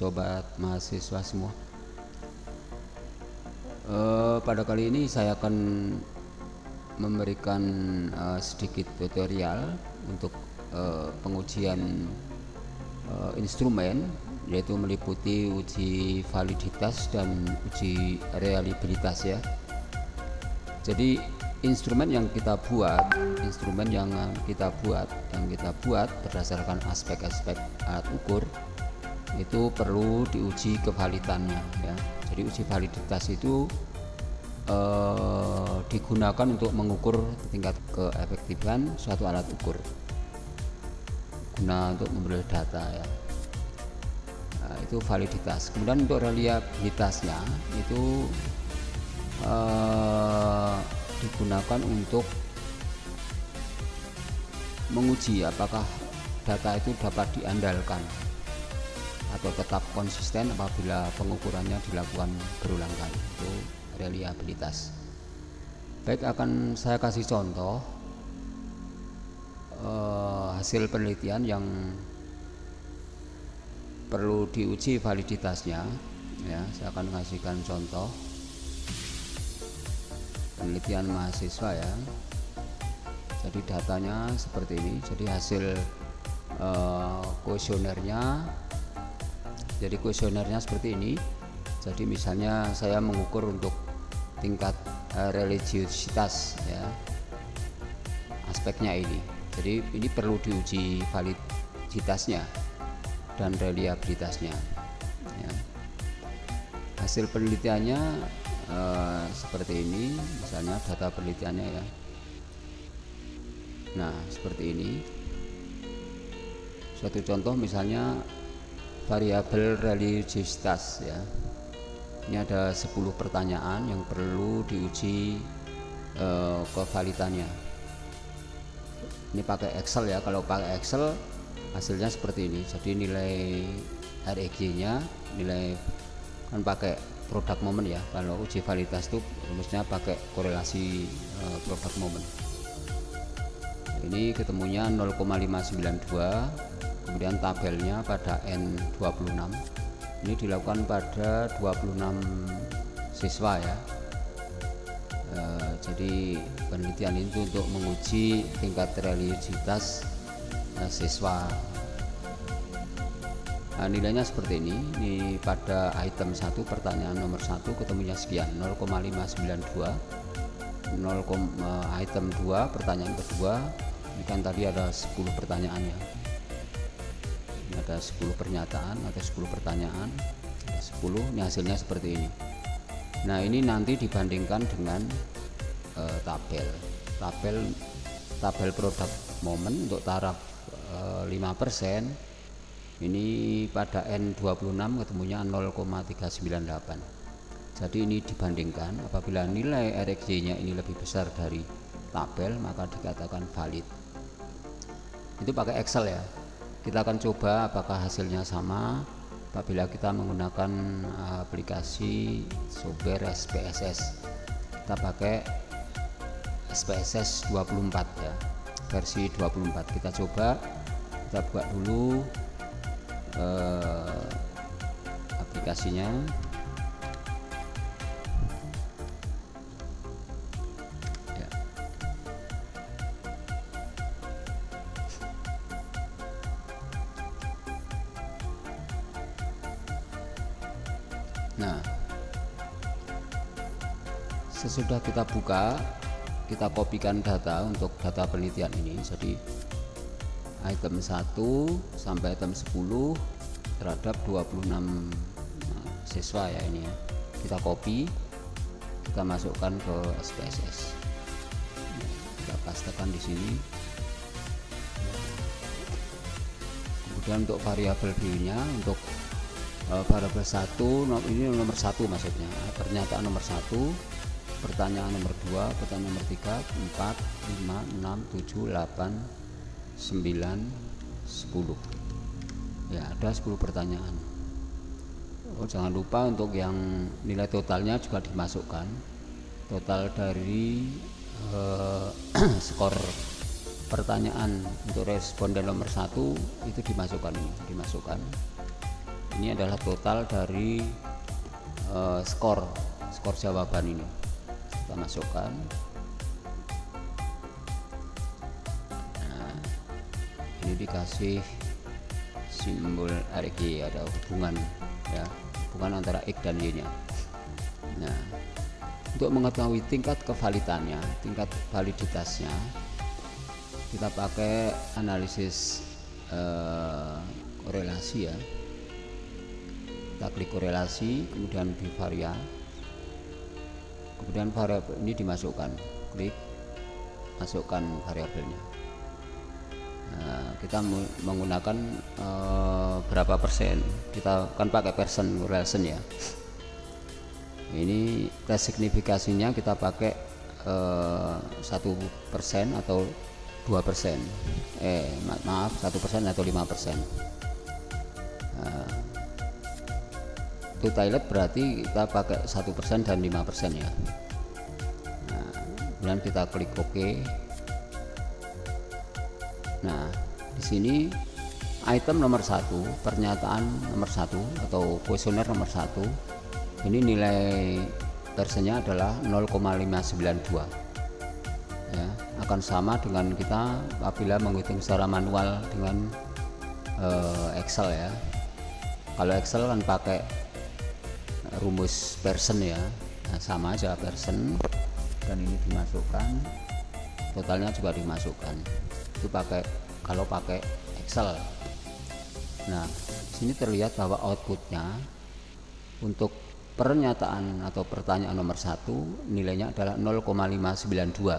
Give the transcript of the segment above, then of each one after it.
sobat mahasiswa semua. Pada kali ini saya akan memberikan sedikit tutorial untuk pengujian instrumen, yaitu meliputi uji validitas dan uji reliabilitas ya. Jadi instrumen yang kita buat berdasarkan aspek-aspek alat ukur itu perlu diuji kevalitannya ya. Jadi uji validitas itu digunakan untuk mengukur tingkat keefektifan suatu alat ukur guna untuk memperoleh data ya. Nah, itu validitas. Kemudian untuk reliabilitasnya itu digunakan untuk menguji apakah data itu dapat diandalkan atau tetap konsisten apabila pengukurannya dilakukan berulang kali. Itu reliabilitas. Baik, akan saya kasih contoh hasil penelitian yang perlu diuji validitasnya ya. Saya akan kasihkan contoh penelitian mahasiswa ya. Jadi datanya seperti ini. Jadi hasil kuesionernya. Jadi kuesionernya seperti ini. Jadi misalnya saya mengukur untuk tingkat religiositas ya. Aspeknya ini. Jadi ini perlu diuji validitasnya dan reliabilitasnya ya. Hasil penelitiannya seperti ini, misalnya data penelitiannya ya. Nah seperti ini. Suatu contoh misalnya variabel religiositas ya. Ini ada 10 pertanyaan yang perlu diuji kevalitannya. Ini pakai Excel ya. Kalau pakai Excel hasilnya seperti ini. Jadi nilai REG nya, nilai kan pakai produk momen ya. Kalau uji validitas itu rumusnya pakai korelasi produk momen. Ini ketemunya 0,592. Kemudian tabelnya pada N26. Ini dilakukan pada 26 siswa ya. Jadi penelitian itu untuk menguji tingkat religiositas siswa. Nah, nilainya seperti ini. Ini pada item 1 pertanyaan nomor 1 ketemunya sekian 0,592. Item 2 pertanyaan kedua ini kan tadi ada 10 pertanyaannya. Ini ada 10 pernyataan atau 10 pertanyaan. Ada 10, ini hasilnya seperti ini. Nah, ini nanti dibandingkan dengan tabel produk momen untuk taraf 5%. Ini pada N26 ketemunya 0,398. Jadi ini dibandingkan, apabila nilai RxJ nya ini lebih besar dari tabel maka dikatakan valid. Itu pakai Excel ya. Kita akan coba apakah hasilnya sama apabila kita menggunakan aplikasi software SPSS. Kita pakai SPSS 24 ya, versi 24. Kita coba, kita buka dulu aplikasinya. Ya. Nah, sesudah kita buka, kita kopikan data untuk data penelitian ini. Jadi item 1 sampai item 10 terhadap 26 siswa ya ini ya. Kita copy, kita masukkan ke SPSS. Kita pastekan di sini. Kemudian untuk variabel view-nya, untuk variabel 1 ini nomor 1 maksudnya. Pernyataan nomor 1, pertanyaan nomor 2, pertanyaan nomor 3, 4, 5, 6, 7, 8, 9, 10 ya, ada 10 pertanyaan. Jangan lupa untuk yang nilai totalnya juga dimasukkan, total dari skor pertanyaan untuk responden nomor 1 itu dimasukkan. Ini adalah total dari skor jawaban ini. Kita masukkan. Nah, ini dikasih simbol RG, ada hubungan ya, hubungan antara X dan Y nya. Nah, untuk mengetahui tingkat kevalitannya, tingkat validitasnya, kita pakai analisis korelasi ya. Kita klik korelasi, kemudian bivariat, kemudian variabel ini dimasukkan, klik masukkan variabelnya. Nah, kita menggunakan berapa persen, kita kan pakai percent correlation ya. Ini tes signifikasinya kita pakai 1% atau 2%, maaf 1% atau 5%. Untuk toilet berarti kita pakai 1% dan 5% ya. Nah, kemudian kita klik OK. Nah, di sini item nomor 1, pernyataan nomor 1 atau kuesioner nomor 1, ini nilai persennya adalah 0,592 ya, akan sama dengan kita apabila menghitung secara manual dengan Excel ya. Kalau Excel kan pakai rumus persen ya. Nah, sama aja persen, dan ini dimasukkan, totalnya juga dimasukkan. Itu pakai kalau pakai Excel. Nah, sini terlihat bahwa outputnya untuk pernyataan atau pertanyaan nomor 1 nilainya adalah 0,592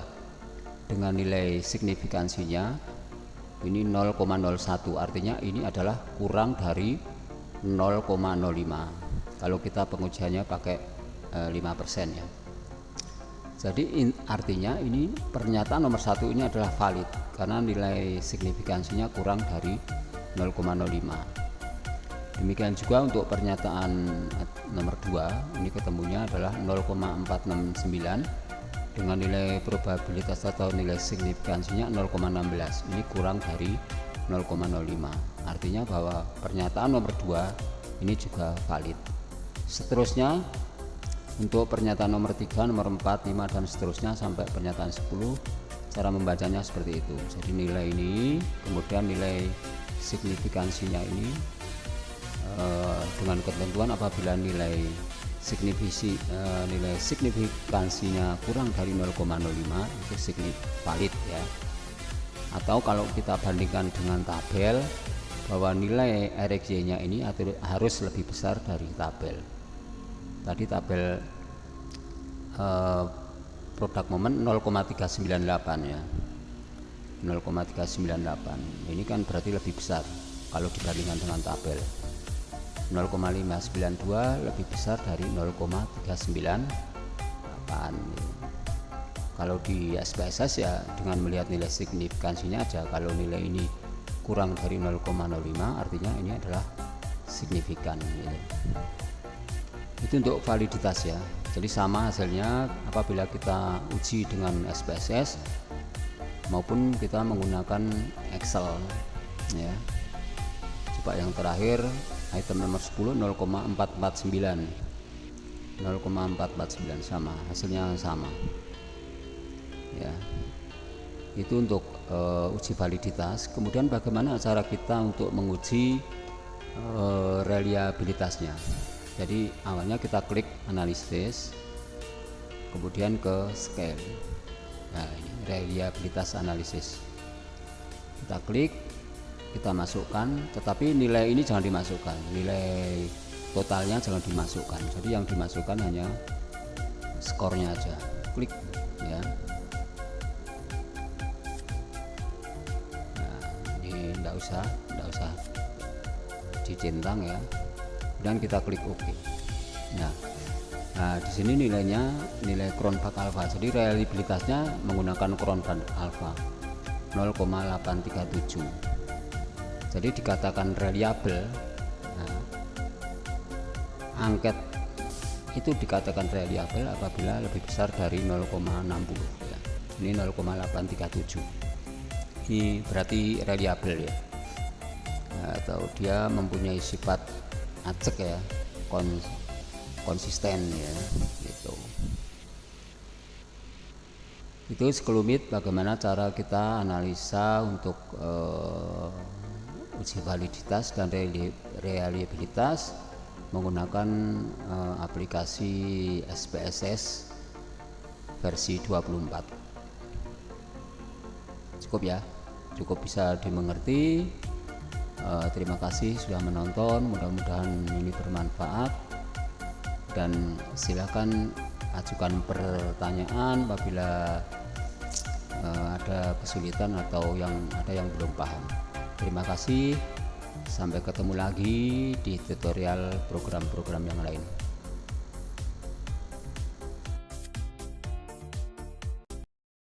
dengan nilai signifikansinya ini 0,01, artinya ini adalah kurang dari 0,05 kalau kita pengujiannya pakai 5% ya. Jadi artinya ini pernyataan nomor 1 ini adalah valid karena nilai signifikansinya kurang dari 0,05. Demikian juga untuk pernyataan nomor 2, ini ketemunya adalah 0,469 dengan nilai probabilitas atau nilai signifikansinya 0,16. Ini kurang dari 0,05. Artinya bahwa pernyataan nomor 2 ini juga valid. Seterusnya untuk pernyataan nomor 3, nomor 4, 5 dan seterusnya sampai pernyataan 10, cara membacanya seperti itu. Jadi nilai ini, kemudian nilai signifikansinya ini dengan ketentuan apabila nilai signifikansinya kurang dari 0,05 itu valid ya. Atau kalau kita bandingkan dengan tabel bahwa nilai RxY nya ini harus lebih besar dari tabel. Tadi tabel produk momen 0,398 ya, 0,398. Ini kan berarti lebih besar kalau dibandingkan dengan tabel. 0,592 lebih besar dari 0,398. Kalau di SPSS ya dengan melihat nilai signifikansinya aja, kalau nilai ini kurang dari 0,05 artinya ini adalah signifikan gitu. Itu untuk validitas ya. Jadi sama hasilnya apabila kita uji dengan SPSS maupun kita menggunakan Excel ya. Coba yang terakhir item nomor 10 0,449 sama, hasilnya sama ya. Itu untuk uji validitas. Kemudian bagaimana cara kita untuk menguji reliabilitasnya. Jadi awalnya kita klik analisis, kemudian ke scale. Nah, ini reliabilitas analisis. Kita klik, kita masukkan, tetapi nilai ini jangan dimasukkan, nilai totalnya jangan dimasukkan. Jadi yang dimasukkan hanya skornya aja. Klik ya. Nah, ini enggak usah dicentang ya. Dan kita klik OK. Nah, di sini nilainya nilai Cronbach alpha. Jadi reliabilitasnya menggunakan Cronbach alpha 0,837. Jadi dikatakan reliable. Nah, angket itu dikatakan reliable apabila lebih besar dari 0,60 ya. Ini 0,837. Ini berarti reliable ya. Nah, atau dia mempunyai sifat acek ya, konsisten ya gitu. Itu sekelumit bagaimana cara kita analisa untuk uji validitas dan reliabilitas menggunakan aplikasi SPSS versi 24. Cukup ya, cukup bisa dimengerti. Terima kasih sudah menonton, mudah-mudahan ini bermanfaat, dan silakan ajukan pertanyaan apabila ada kesulitan atau ada yang belum paham. Terima kasih, sampai ketemu lagi di tutorial program-program yang lain.